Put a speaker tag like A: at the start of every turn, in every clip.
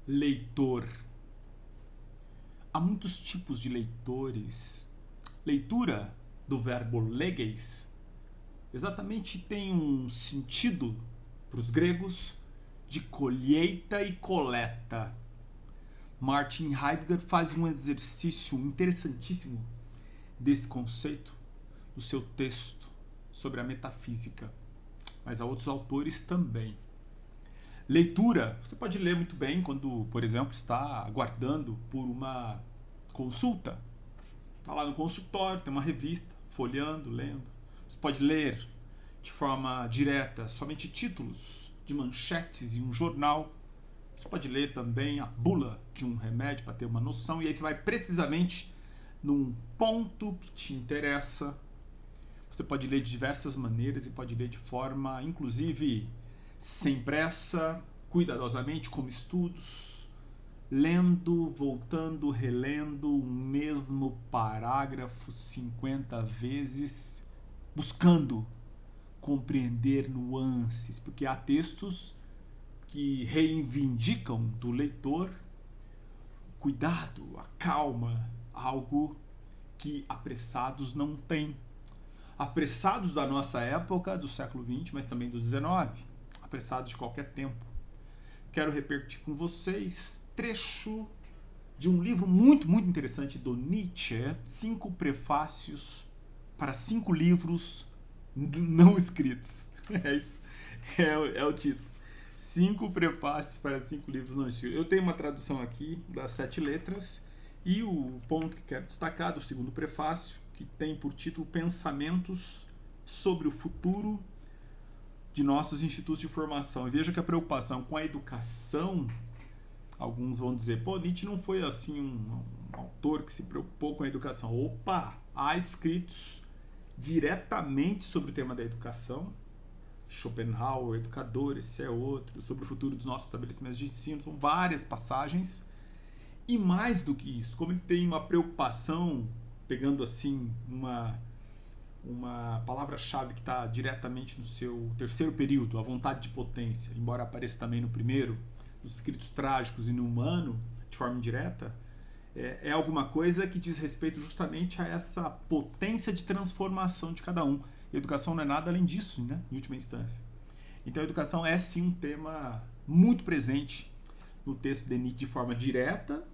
A: Leitor. Há muitos tipos de leitores. Leitura, do verbo leges, exatamente tem um sentido para os gregos de colheita e coleta. Martin Heidegger faz um exercício interessantíssimo desse conceito no seu texto sobre a metafísica, mas há outros autores também. Leitura, você pode ler muito bem quando, por exemplo, está aguardando por uma consulta. Está lá no consultório, tem uma revista, folheando, lendo. Você pode ler de forma direta somente títulos de manchetes em um jornal. Você pode ler também a bula de um remédio para ter uma noção, e aí você vai precisamente num ponto que te interessa. Você pode ler de diversas maneiras e pode ler de forma, inclusive, sem pressa, cuidadosamente, como estudos, lendo, voltando, relendo o mesmo parágrafo 50 vezes, buscando compreender nuances, porque há textos que reivindicam do leitor cuidado, a calma, algo que apressados não têm. Apressados da nossa época, do século XX, mas também do XIX, apressados de qualquer tempo. Quero repetir com vocês trecho de um livro muito, muito interessante do Nietzsche, 5 prefácios para 5 livros não escritos. É isso, é o título. 5 prefácios para 5 livros não escritos. Eu tenho uma tradução aqui das 7 letras e o ponto que quero destacar do segundo prefácio, que tem por título Pensamentos sobre o futuro de nossos institutos de formação. E veja que a preocupação com a educação, alguns vão dizer, pô, Nietzsche não foi assim um autor que se preocupou com a educação. Opa, há escritos diretamente sobre o tema da educação. Schopenhauer, educador, esse é outro, sobre o futuro dos nossos estabelecimentos de ensino, são várias passagens. E mais do que isso, como ele tem uma preocupação, pegando assim uma palavra-chave que está diretamente no seu terceiro período, a vontade de potência, embora apareça também no primeiro, nos escritos trágicos e no humano, de forma indireta, é alguma coisa que diz respeito justamente a essa potência de transformação de cada um. E a educação não é nada além disso, né, em última instância. Então a educação é sim um tema muito presente no texto de Nietzsche de forma direta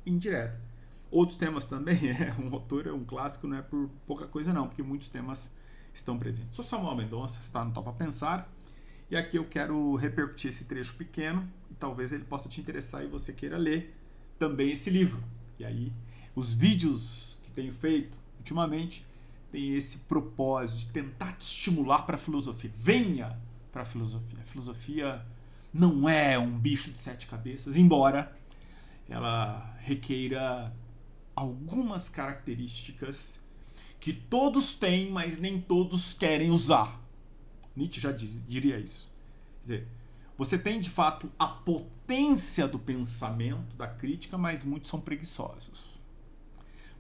A: e indireta. Outros temas também, um autor, um clássico, não é por pouca coisa não, porque muitos temas estão presentes. Sou Samuel Mendonça, está no Topa Pensar, e aqui eu quero repercutir esse trecho pequeno, e talvez ele possa te interessar e você queira ler também esse livro. E aí, os vídeos que tenho feito ultimamente têm esse propósito de tentar te estimular para a filosofia. Venha para a filosofia. A filosofia não é um bicho de 7 cabeças, embora ela requeira algumas características que todos têm, mas nem todos querem usar. Nietzsche já diria isso. Quer dizer, você tem de fato a potência do pensamento, da crítica, mas muitos são preguiçosos.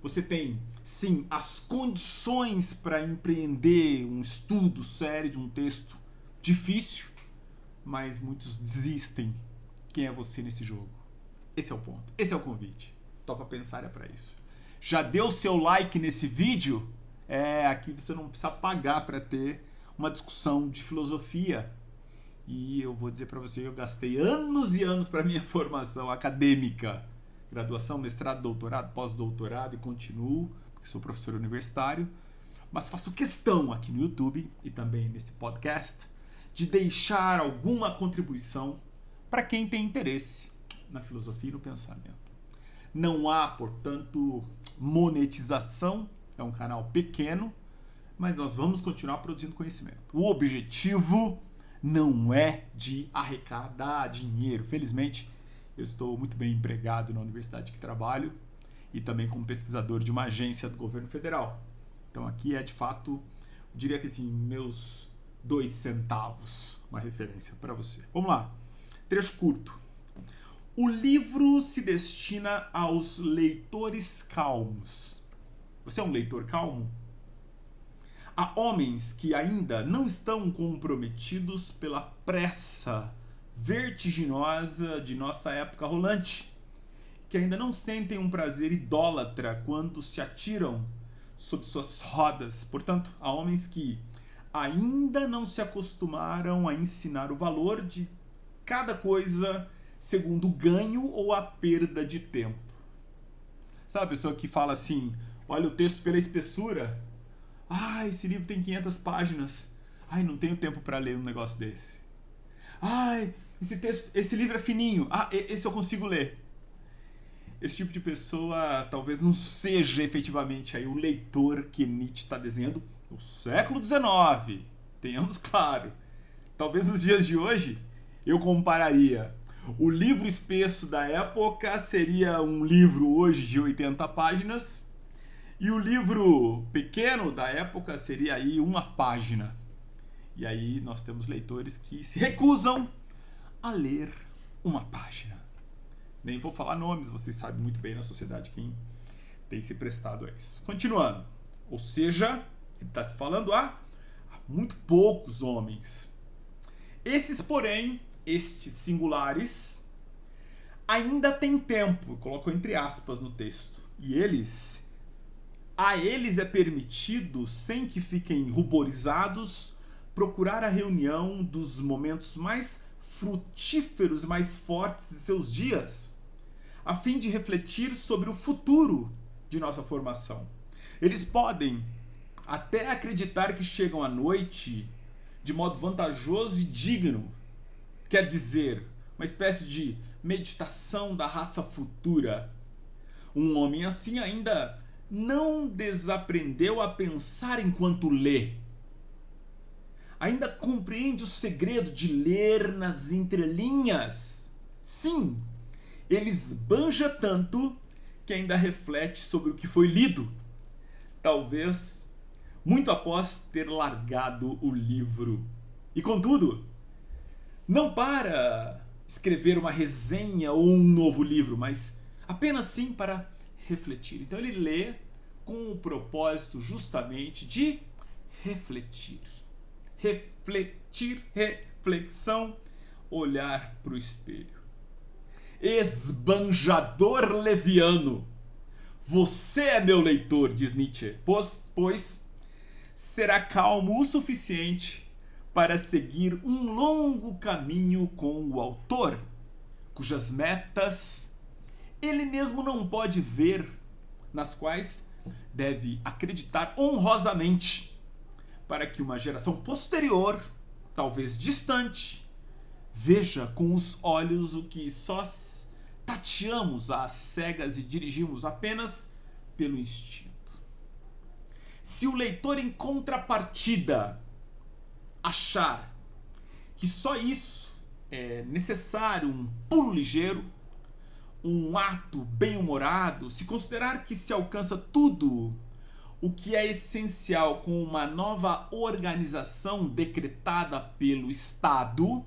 A: Você tem, sim, as condições para empreender um estudo sério de um texto difícil, mas muitos desistem. Quem é você nesse jogo? Esse é o ponto, esse é o convite. Topa Pensar é para isso. Já deu seu like nesse vídeo? Aqui você não precisa pagar para ter uma discussão de filosofia. E eu vou dizer para você que eu gastei anos e anos para minha formação acadêmica. Graduação, mestrado, doutorado, pós-doutorado e continuo, porque sou professor universitário. Mas faço questão aqui no YouTube e também nesse podcast de deixar alguma contribuição para quem tem interesse na filosofia e no pensamento. Não há, portanto, monetização, é um canal pequeno, mas nós vamos continuar produzindo conhecimento. O objetivo não é de arrecadar dinheiro. Felizmente, eu estou muito bem empregado na universidade que trabalho e também como pesquisador de uma agência do governo federal. Então aqui é, de fato, eu diria que assim, meus 2 centavos, uma referência para você. Vamos lá, trecho curto. O livro se destina aos leitores calmos. Você é um leitor calmo? Há homens que ainda não estão comprometidos pela pressa vertiginosa de nossa época rolante, que ainda não sentem um prazer idólatra quando se atiram sob suas rodas. Portanto, há homens que ainda não se acostumaram a ensinar o valor de cada coisa segundo o ganho ou a perda de tempo. Sabe a pessoa que fala assim, olha o texto pela espessura, esse livro tem 500 páginas, não tenho tempo para ler um negócio desse. Esse livro é fininho, esse eu consigo ler. Esse tipo de pessoa talvez não seja efetivamente aí o leitor que Nietzsche está desenhando no século XIX. Tenhamos claro. Talvez nos dias de hoje eu compararia. O livro espesso da época seria um livro hoje de 80 páginas e o livro pequeno da época seria aí uma página. E aí nós temos leitores que se recusam a ler uma página. Nem vou falar nomes, vocês sabem muito bem na sociedade quem tem se prestado a isso. Continuando. Ou seja, ele está se falando a muito poucos homens. Esses, porém, estes singulares, ainda têm tempo, colocou entre aspas no texto. E a eles é permitido, sem que fiquem ruborizados, procurar a reunião dos momentos mais frutíferos e mais fortes de seus dias, a fim de refletir sobre o futuro de nossa formação. Eles podem até acreditar que chegam à noite de modo vantajoso e digno, quer dizer, uma espécie de meditação da raça futura. Um homem assim ainda não desaprendeu a pensar enquanto lê. Ainda compreende o segredo de ler nas entrelinhas. Sim, ele esbanja tanto que ainda reflete sobre o que foi lido. Talvez muito após ter largado o livro. E contudo, não para escrever uma resenha ou um novo livro, mas apenas sim para refletir. Então ele lê com o propósito justamente de refletir. Refletir, reflexão, olhar para o espelho. Esbanjador leviano, você é meu leitor, diz Nietzsche, pois será calmo o suficiente para seguir um longo caminho com o autor, cujas metas ele mesmo não pode ver, nas quais deve acreditar honrosamente, para que uma geração posterior, talvez distante, veja com os olhos o que só tateamos às cegas e dirigimos apenas pelo instinto. Se o leitor, em contrapartida, achar que só isso é necessário, um pulo ligeiro, um ato bem-humorado, se considerar que se alcança tudo o que é essencial com uma nova organização decretada pelo Estado,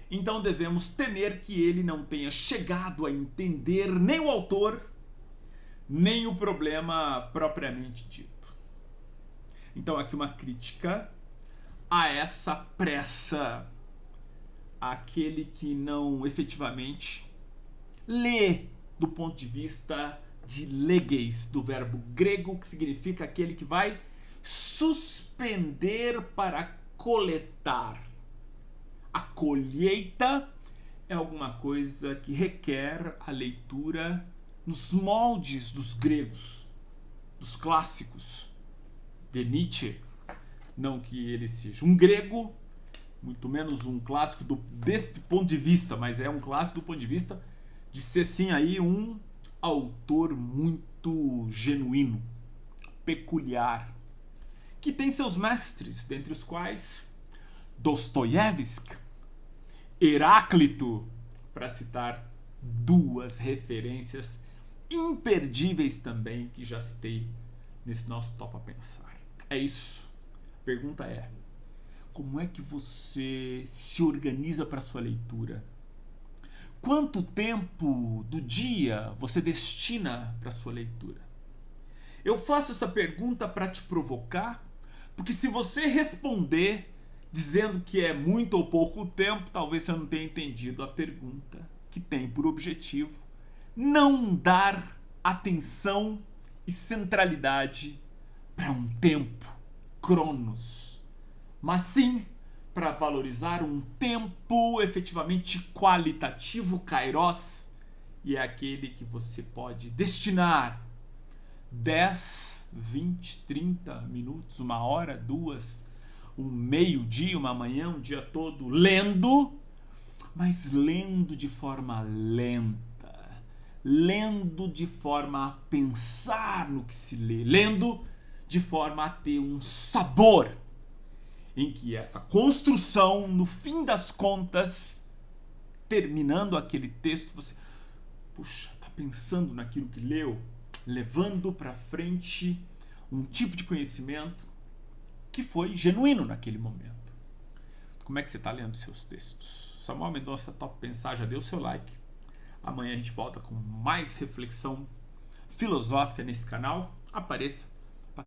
A: então devemos temer que ele não tenha chegado a entender nem o autor, nem o problema propriamente dito. Então aqui uma crítica a essa pressa, àquele que não efetivamente lê do ponto de vista de leges, do verbo grego, que significa aquele que vai suspender para coletar. A colheita é alguma coisa que requer a leitura nos moldes dos gregos, dos clássicos, de Nietzsche. Não que ele seja um grego, muito menos um clássico desse ponto de vista, mas é um clássico do ponto de vista de ser sim aí um autor muito genuíno, peculiar, que tem seus mestres, dentre os quais Dostoiévski, Heráclito, para citar duas referências imperdíveis também que já citei nesse nosso Topa Pensar. É isso. A pergunta é: como é que você se organiza para a sua leitura? Quanto tempo do dia você destina para a sua leitura? Eu faço essa pergunta para te provocar, porque se você responder dizendo que é muito ou pouco tempo, talvez você não tenha entendido a pergunta, que tem por objetivo não dar atenção e centralidade para um tempo, cronos, mas sim para valorizar um tempo efetivamente qualitativo, kairos, e é aquele que você pode destinar 10, 20, 30 minutos, uma hora, duas, um meio-dia, uma manhã, um dia todo, lendo, mas lendo de forma lenta, lendo de forma a pensar no que se lê, lendo de forma a ter um sabor, em que essa construção, no fim das contas, terminando aquele texto, você, puxa, tá pensando naquilo que leu, levando para frente um tipo de conhecimento que foi genuíno naquele momento. Como é que você está lendo seus textos? Samuel Mendonça Top Pensar, já deu seu like. Amanhã a gente volta com mais reflexão filosófica nesse canal. Apareça